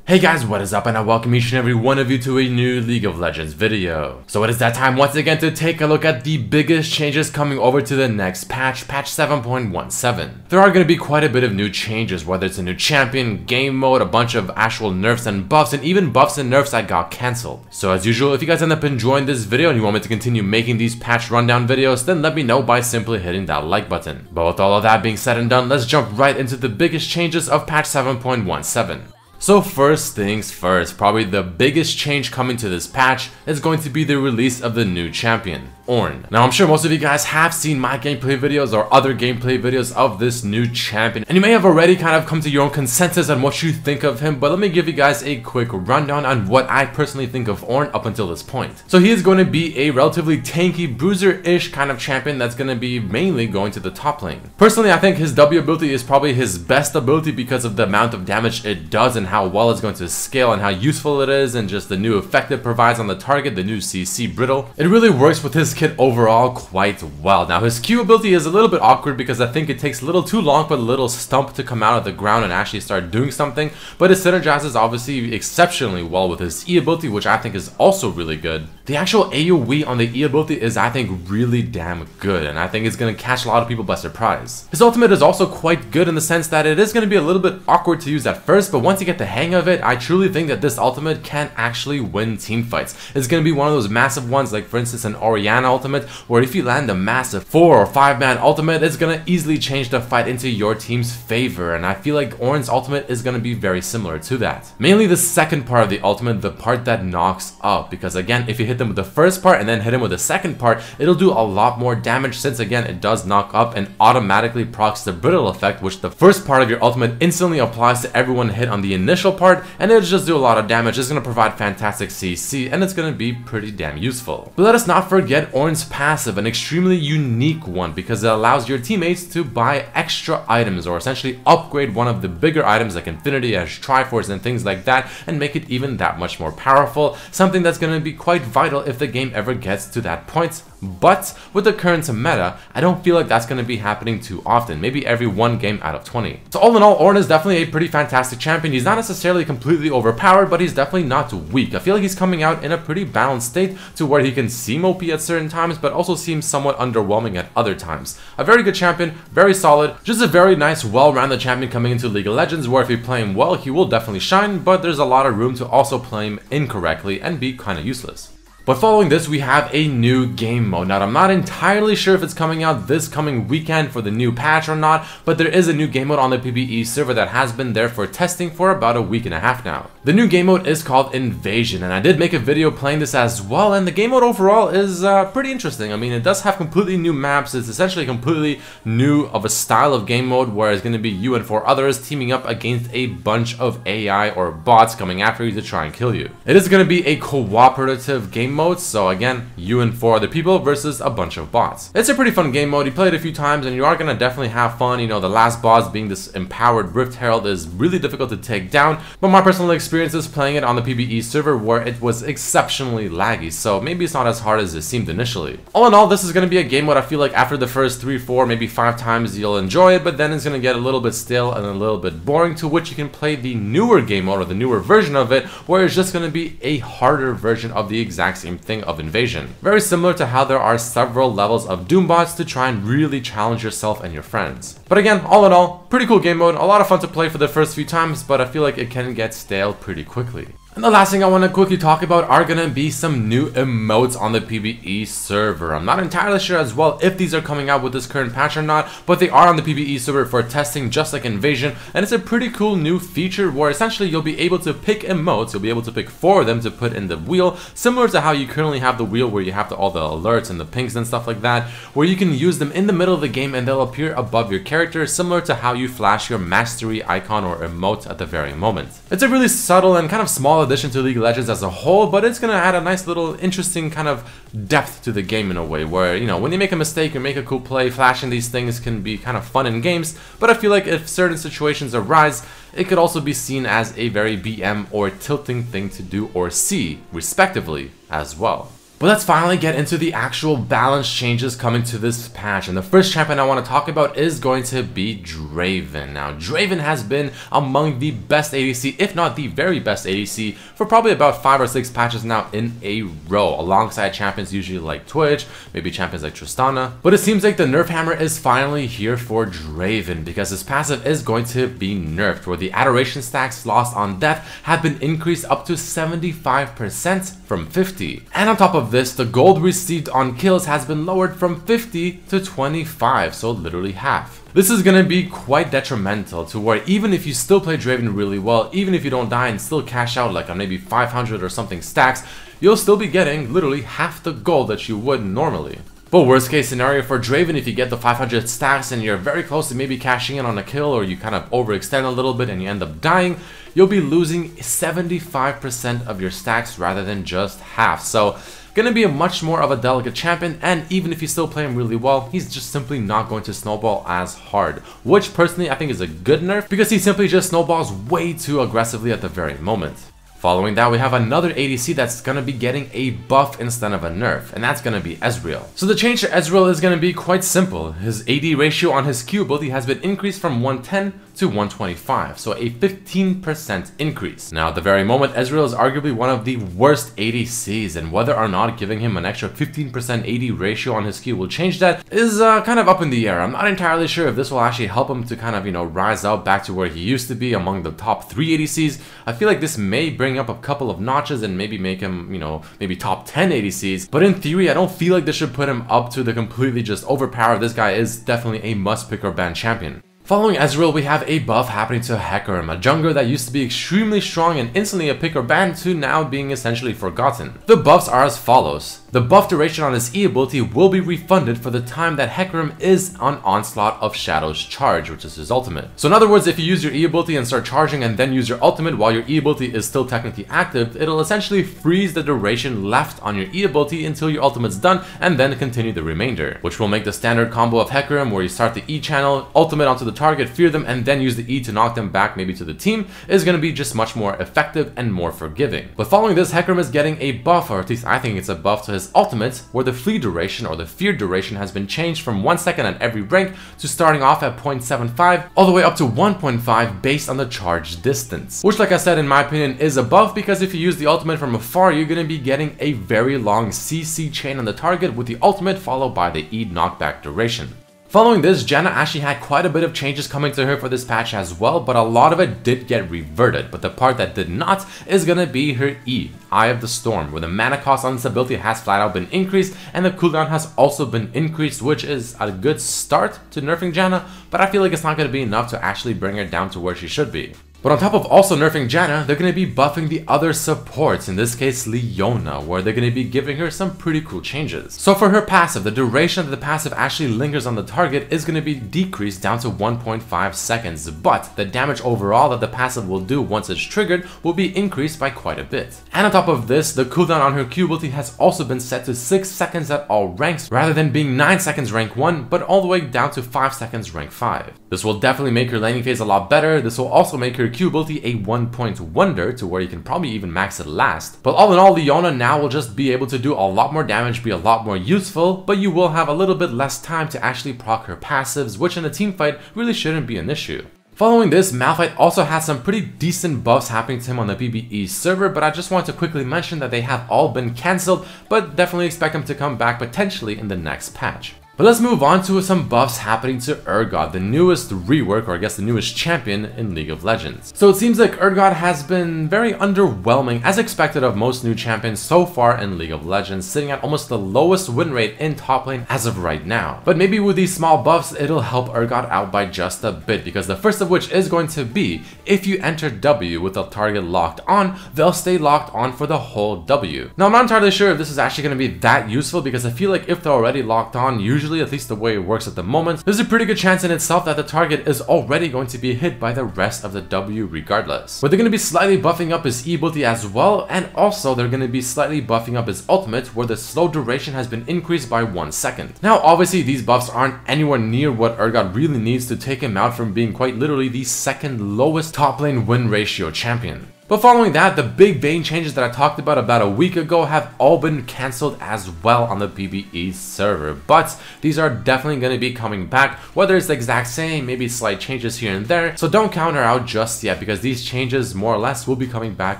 Hey guys, what is up, and I welcome each and every one of you to a new League of Legends video. So it is that time once again to take a look at the biggest changes coming over to the next patch, patch 7.17. There are going to be quite a bit of new changes, whether it's a new champion, game mode, a bunch of actual nerfs and buffs, and even buffs and nerfs that got cancelled. So as usual, if you guys end up enjoying this video and you want me to continue making these patch rundown videos, then let me know by simply hitting that like button. But with all of that being said and done, let's jump right into the biggest changes of patch 7.17. So first things first, probably the biggest change coming to this patch is going to be the release of the new champion, Ornn. Now I'm sure most of you guys have seen my gameplay videos or other gameplay videos of this new champion, and you may have already kind of come to your own consensus on what you think of him, but let me give you guys a quick rundown on what I personally think of Ornn up until this point. So he is going to be a relatively tanky, bruiser-ish kind of champion that's going to be mainly going to the top lane. Personally, I think his W ability is probably his best ability because of the amount of damage it does and how well it's going to scale and how useful it is, and just the new effect it provides on the target, the new CC brittle. It really works with his kit overall quite well. Now his Q ability is a little bit awkward because I think it takes a little too long for the little stump to come out of the ground and actually start doing something, but it synergizes obviously exceptionally well with his E ability, which I think is also really good. The actual AoE on the E ability is, I think, really damn good, and I think it's going to catch a lot of people by surprise. His ultimate is also quite good in the sense that it is going to be a little bit awkward to use at first, but once you get the hang of it, I truly think that this ultimate can actually win team fights. It's going to be one of those massive ones, like for instance an Orianna ultimate, where if you land a massive 4 or 5 man ultimate, it's going to easily change the fight into your team's favor, and I feel like Ornn's ultimate is going to be very similar to that. Mainly the second part of the ultimate, the part that knocks up, because again, if you hit them with the first part and then hit him with the second part, it'll do a lot more damage, since again it does knock up and automatically procs the brittle effect, which the first part of your ultimate instantly applies to everyone hit on the initial part, and it'll just do a lot of damage. It's going to provide fantastic CC, and it's going to be pretty damn useful. But let us not forget Ornn's passive, an extremely unique one, because it allows your teammates to buy extra items, or essentially upgrade one of the bigger items like Infinity, as Triforce and things like that, and make it even that much more powerful, something that's going to be quite vital if the game ever gets to that point. But with the current meta, I don't feel like that's going to be happening too often, maybe every 1 game out of 20. So all in all, Ornn is definitely a pretty fantastic champion. He's not necessarily completely overpowered, but he's definitely not weak. I feel like he's coming out in a pretty balanced state to where he can seem OP at certain times, but also seems somewhat underwhelming at other times. A very good champion, very solid, just a very nice, well-rounded champion coming into League of Legends, where if you play him well, he will definitely shine, but there's a lot of room to also play him incorrectly and be kind of useless. But following this, we have a new game mode. Now, I'm not entirely sure if it's coming out this coming weekend for the new patch or not, but there is a new game mode on the PvE server that has been there for testing for about a week and a half now. The new game mode is called Invasion, and I did make a video playing this as well, and the game mode overall is pretty interesting. I mean, it does have completely new maps. It's essentially completely new of a style of game mode, where it's going to be you and 4 others teaming up against a bunch of AI or bots coming after you to try and kill you. It is going to be a cooperative game mode, so again, you and 4 other people versus a bunch of bots. It's a pretty fun game mode. You play it a few times and you are going to definitely have fun. You know, the last boss being this empowered Rift Herald is really difficult to take down, but my personal experience is playing it on the PvE server, where it was exceptionally laggy, so maybe it's not as hard as it seemed initially. All in all, this is going to be a game mode I feel like after the first 3, 4, maybe 5 times you'll enjoy it, but then it's going to get a little bit stale and a little bit boring, to which you can play the newer game mode, or the newer version of it, where it's just going to be a harder version of the exact same thing of Invasion. Very similar to how there are several levels of Doom bots to try and really challenge yourself and your friends. But again, all in all, pretty cool game mode, a lot of fun to play for the first few times, but I feel like it can get stale pretty quickly. And the last thing I want to quickly talk about are going to be some new emotes on the PvE server. I'm not entirely sure as well if these are coming out with this current patch or not, but they are on the PvE server for testing, just like Invasion, and it's a pretty cool new feature where essentially you'll be able to pick emotes. You'll be able to pick 4 of them to put in the wheel, similar to how you currently have the wheel where you have all the alerts and the pings and stuff like that, where you can use them in the middle of the game and they'll appear above your character, similar to how you flash your mastery icon or emote at the very moment. It's a really subtle and kind of small addition to League of Legends as a whole, but it's going to add a nice little interesting kind of depth to the game in a way where, you know, when you make a mistake or make a cool play, flashing these things can be kind of fun in games, but I feel like if certain situations arise, it could also be seen as a very BM or tilting thing to do or see, respectively, as well. But let's finally get into the actual balance changes coming to this patch, and the first champion I want to talk about is going to be Draven. Now, Draven has been among the best ADC, if not the very best ADC, for probably about 5 or 6 patches now in a row, alongside champions usually like Twitch, maybe champions like Tristana. But it seems like the nerf hammer is finally here for Draven, because his passive is going to be nerfed, where the adoration stacks lost on death have been increased up to 75% from 50. And on top of this, the gold received on kills has been lowered from 50 to 25, so literally half. This is going to be quite detrimental to where even if you still play Draven really well, even if you don't die and still cash out like on maybe 500 or something stacks, you'll still be getting literally half the gold that you would normally. But worst case scenario for Draven, if you get the 500 stacks and you're very close to maybe cashing in on a kill, or you kind of overextend a little bit and you end up dying, you'll be losing 75% of your stacks rather than just half. So gonna be a much more of a delicate champion, and even if you still play him really well, he's just simply not going to snowball as hard, which personally I think is a good nerf, because he simply just snowballs way too aggressively at the very moment. Following that, we have another ADC that's going to be getting a buff instead of a nerf, and that's going to be Ezreal. So the change to Ezreal is going to be quite simple. His AD ratio on his Q ability has been increased from 110 to 125, so a 15% increase. Now at the very moment, Ezreal is arguably one of the worst ADCs, and whether or not giving him an extra 15% AD ratio on his Q will change that is kind of up in the air. I'm not entirely sure if this will actually help him to kind of, rise out back to where he used to be among the top 3 ADCs. I feel like this may bring up a couple of notches and maybe make him, maybe top 10 ADCs. But in theory, I don't feel like this should put him up to the completely just overpowered. This guy is definitely a must pick or ban champion. Following Ezreal, we have a buff happening to Hecarim, a jungler that used to be extremely strong and instantly a pick or ban to now being essentially forgotten. The buffs are as follows. The buff duration on his E ability will be refunded for the time that Hecarim is on Onslaught of Shadow's charge, which is his ultimate. So in other words, if you use your E ability and start charging and then use your ultimate while your E ability is still technically active, it'll essentially freeze the duration left on your E ability until your ultimate's done and then continue the remainder, which will make the standard combo of Hecarim, where you start the E channel, ultimate onto the target, fear them, and then use the E to knock them back maybe to the team, is going to be just much more effective and more forgiving. But following this, Hecarim is getting a buff, or at least I think it's a buff to his ultimate, where the flee duration or the fear duration has been changed from 1 second at every rank to starting off at 0.75 all the way up to 1.5 based on the charge distance, which, like I said, in my opinion is a buff, because if you use the ultimate from afar, you're going to be getting a very long CC chain on the target with the ultimate followed by the E knockback duration. Following this, Janna actually had quite a bit of changes coming to her for this patch as well, but a lot of it did get reverted. But the part that did not is gonna be her E, Eye of the Storm, where the mana cost on this ability has flat out been increased and the cooldown has also been increased, which is a good start to nerfing Janna, but I feel like it's not gonna be enough to actually bring her down to where she should be. But on top of also nerfing Janna, they're going to be buffing the other supports, in this case Leona, where they're going to be giving her some pretty cool changes. So for her passive, the duration that the passive actually lingers on the target is going to be decreased down to 1.5 seconds, but the damage overall that the passive will do once it's triggered will be increased by quite a bit. And on top of this, the cooldown on her Q ability has also been set to 6 seconds at all ranks, rather than being 9 seconds rank 1, but all the way down to 5 seconds rank 5. This will definitely make her laning phase a lot better. This will also make her Q ability a 1-point wonder, to where you can probably even max it last. But all in all, Leona now will just be able to do a lot more damage, be a lot more useful, but you will have a little bit less time to actually proc her passives, which in a team fight really shouldn't be an issue. Following this, Malphite also has some pretty decent buffs happening to him on the PvE server, but I just want to quickly mention that they have all been cancelled, but definitely expect him to come back potentially in the next patch. But let's move on to some buffs happening to Urgot, the newest rework, or I guess the newest champion in League of Legends. So it seems like Urgot has been very underwhelming, as expected of most new champions so far in League of Legends, sitting at almost the lowest win rate in top lane as of right now. But maybe with these small buffs, it'll help Urgot out by just a bit, because the first of which is going to be, if you enter W with a target locked on, they'll stay locked on for the whole W. Now I'm not entirely sure if this is actually going to be that useful, because I feel like if they're already locked on, usually, at least the way it works at the moment, there's a pretty good chance in itself that the target is already going to be hit by the rest of the W regardless. But they're going to be slightly buffing up his E ability as well, and also they're going to be slightly buffing up his ultimate, where the slow duration has been increased by 1 second. Now obviously these buffs aren't anywhere near what Urgot really needs to take him out from being quite literally the second lowest top lane win ratio champion. But following that, the big Vayne changes that I talked about a week ago have all been cancelled as well on the PvE server. But these are definitely going to be coming back, whether it's the exact same, maybe slight changes here and there. So don't count her out just yet, because these changes more or less will be coming back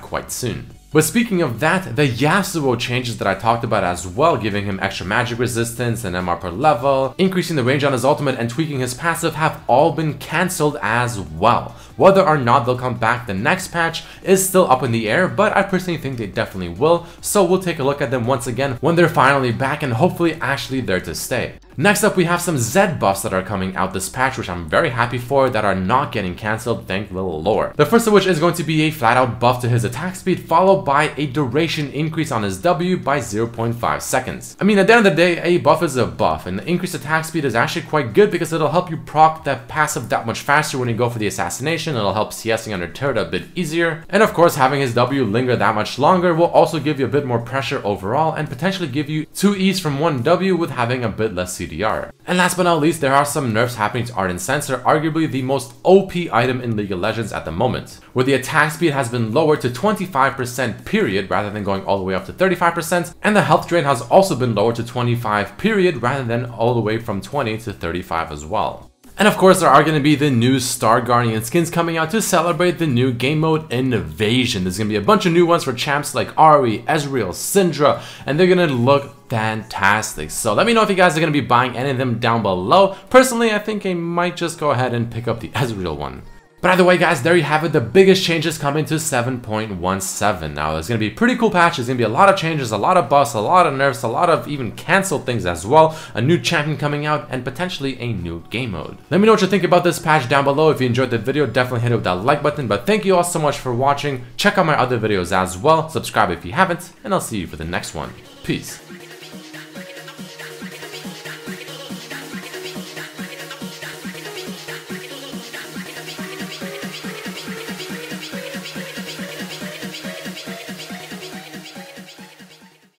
quite soon. But speaking of that, the YASUO changes that I talked about as well, giving him extra magic resistance and MR per level, increasing the range on his ultimate and tweaking his passive, have all been cancelled as well. Whether or not they'll come back the next patch is still up in the air, but I personally think they definitely will, so we'll take a look at them once again when they're finally back and hopefully actually there to stay. Next up, we have some Z buffs that are coming out this patch, which I'm very happy for, that are not getting cancelled, thank the Lord. The first of which is going to be a flat out buff to his attack speed, followed by a duration increase on his W by 0.5 seconds. I mean, at the end of the day, a buff is a buff, and the increased attack speed is actually quite good because it'll help you proc that passive that much faster when you go for the assassination. It'll help CSing under turret a bit easier, and of course having his W linger that much longer will also give you a bit more pressure overall and potentially give you 2 E's from 1 W with having a bit less CDR. And last but not least, there are some nerfs happening to Ardent Censer, arguably the most OP item in League of Legends at the moment, where the attack speed has been lowered to 25% period rather than going all the way up to 35%, and the health drain has also been lowered to 25 period rather than all the way from 20 to 35 as well. And of course, there are going to be the new Star Guardian skins coming out to celebrate the new game mode Invasion. There's going to be a bunch of new ones for champs like Ahri, Ezreal, Syndra, and they're going to look fantastic. So let me know if you guys are going to be buying any of them down below. Personally, I think I might just go ahead and pick up the Ezreal one. But either way, guys, there you have it, the biggest changes coming to 7.17. Now, there's going to be a pretty cool patch. There's going to be a lot of changes, a lot of buffs, a lot of nerfs, a lot of even canceled things as well, a new champion coming out, and potentially a new game mode. Let me know what you think about this patch down below. If you enjoyed the video, definitely hit it with that like button. But thank you all so much for watching. Check out my other videos as well. Subscribe if you haven't, and I'll see you for the next one. Peace.